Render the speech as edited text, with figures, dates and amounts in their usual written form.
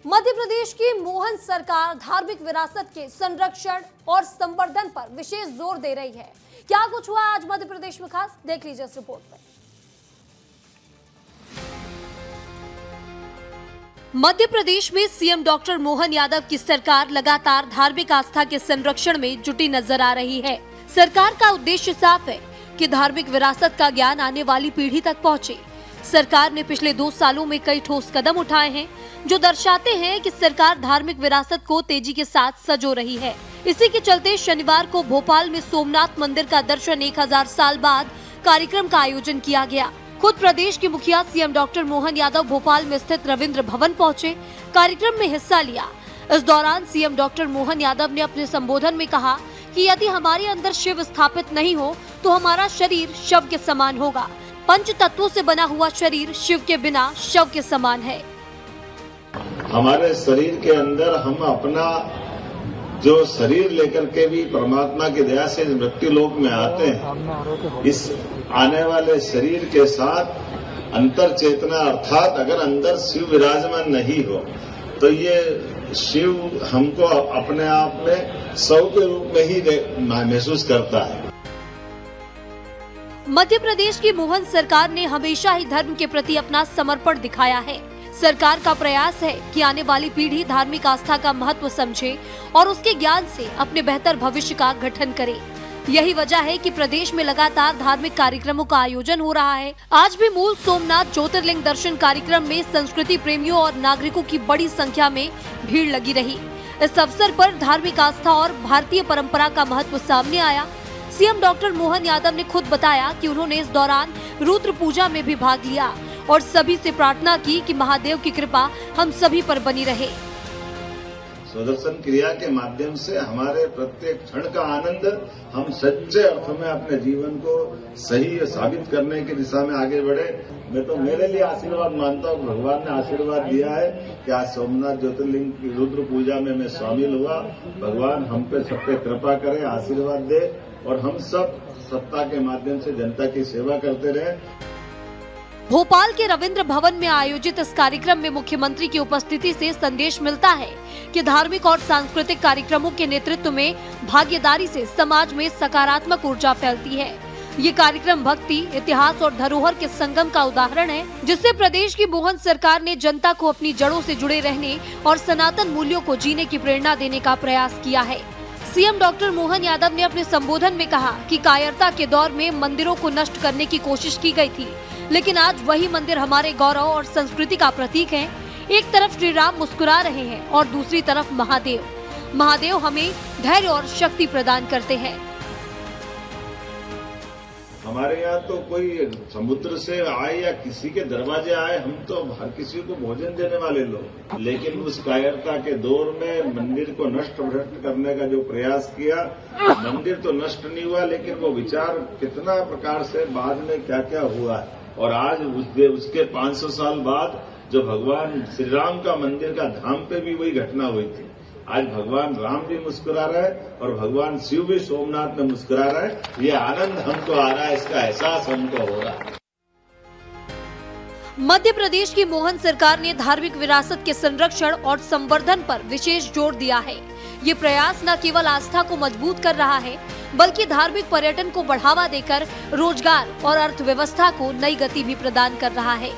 मध्य प्रदेश की मोहन सरकार धार्मिक विरासत के संरक्षण और संवर्धन पर विशेष जोर दे रही है। क्या कुछ हुआ आज मध्य प्रदेश में खास, देख लीजिए इस रिपोर्ट में। मध्य प्रदेश में सीएम डॉक्टर मोहन यादव की सरकार लगातार धार्मिक आस्था के संरक्षण में जुटी नजर आ रही है। सरकार का उद्देश्य साफ है कि धार्मिक विरासत का ज्ञान आने वाली पीढ़ी तक पहुंचे। सरकार ने पिछले 2 सालों में कई ठोस कदम उठाए हैं जो दर्शाते हैं कि सरकार धार्मिक विरासत को तेजी के साथ सजो रही है। इसी के चलते शनिवार को भोपाल में सोमनाथ मंदिर का दर्शन 1000 साल बाद कार्यक्रम का आयोजन किया गया। खुद प्रदेश के मुखिया सीएम डॉक्टर मोहन यादव भोपाल में स्थित रविंद्र भवन पहुंचे, कार्यक्रम में हिस्सा लिया। इस दौरान सीएम डॉक्टर मोहन यादव ने अपने संबोधन में कहा कि यदि हमारे अंदर शिव स्थापित नहीं हो तो हमारा शरीर शव के समान होगा। पंच तत्वों से बना हुआ शरीर शिव के बिना शव के समान है। हमारे शरीर के अंदर हम अपना जो शरीर लेकर के भी परमात्मा की दया से मृत्यु लोक में आते हैं, इस आने वाले शरीर के साथ अंतर चेतना अर्थात अगर अंदर शिव विराजमान नहीं हो तो ये शिव हमको अपने आप में शव के रूप में ही महसूस करता है। मध्य प्रदेश की मोहन सरकार ने हमेशा ही धर्म के प्रति अपना समर्पण दिखाया है। सरकार का प्रयास है कि आने वाली पीढ़ी धार्मिक आस्था का महत्व समझे और उसके ज्ञान से अपने बेहतर भविष्य का गठन करे। यही वजह है कि प्रदेश में लगातार धार्मिक कार्यक्रमों का आयोजन हो रहा है। आज भी मूल सोमनाथ ज्योतिर्लिंग दर्शन कार्यक्रम में संस्कृति प्रेमियों और नागरिकों की बड़ी संख्या में भीड़ लगी रही। इस अवसर पर धार्मिक आस्था और भारतीय परंपरा का महत्व सामने आया। सीएम डॉक्टर मोहन यादव ने खुद बताया कि उन्होंने इस दौरान रुद्र पूजा में भी भाग लिया और सभी से प्रार्थना की कि महादेव की कृपा हम सभी पर बनी रहे। सुदर्शन क्रिया के माध्यम से हमारे प्रत्येक क्षण का आनंद हम सच्चे अर्थ में अपने जीवन को सही साबित करने की दिशा में आगे बढ़े। मैं तो मेरे लिए आशीर्वाद मानता हूँ, भगवान ने आशीर्वाद दिया है कि आज सोमनाथ ज्योतिर्लिंग की रुद्र पूजा में मैं शामिल हुआ। भगवान हम पे सब पे कृपा करे, आशीर्वाद दे और हम सब सत्ता के माध्यम से जनता की सेवा करते रहे। भोपाल के रविंद्र भवन में आयोजित इस कार्यक्रम में मुख्यमंत्री की उपस्थिति से संदेश मिलता है कि धार्मिक और सांस्कृतिक कार्यक्रमों के नेतृत्व में भागीदारी से समाज में सकारात्मक ऊर्जा फैलती है। ये कार्यक्रम भक्ति, इतिहास और धरोहर के संगम का उदाहरण है, जिससे प्रदेश की मोहन सरकार ने जनता को अपनी जड़ों से जुड़े रहने और सनातन मूल्यों को जीने की प्रेरणा देने का प्रयास किया है। सीएम डॉक्टर मोहन यादव ने अपने संबोधन में कहा कि कायरता के दौर में मंदिरों को नष्ट करने की कोशिश की गई थी, लेकिन आज वही मंदिर हमारे गौरव और संस्कृति का प्रतीक हैं। एक तरफ श्री राम मुस्कुरा रहे हैं और दूसरी तरफ महादेव हमें धैर्य और शक्ति प्रदान करते हैं। हमारे यहाँ तो कोई समुद्र से आए या किसी के दरवाजे आए, हम तो हर किसी को भोजन देने वाले लोग, लेकिन उस कायरता के दौर में मंदिर को नष्ट भ्रष्ट करने का जो प्रयास किया, मंदिर तो नष्ट नहीं हुआ लेकिन वो विचार कितना प्रकार से बाद में क्या क्या हुआ है। और आज उसके 500 साल बाद जो भगवान श्री राम का मंदिर का धाम पे भी वही घटना हुई थी। आज भगवान राम भी मुस्कुरा रहा है और भगवान शिव भी सोमनाथ में मुस्कुरा रहा है। ये आनंद हमको आ रहा है, इसका एहसास हमको हो रहा है। मध्य प्रदेश की मोहन सरकार ने धार्मिक विरासत के संरक्षण और संवर्धन पर विशेष जोर दिया है। ये प्रयास न केवल आस्था को मजबूत कर रहा है बल्कि धार्मिक पर्यटन को बढ़ावा देकर रोजगार और अर्थव्यवस्था को नई गति भी प्रदान कर रहा है।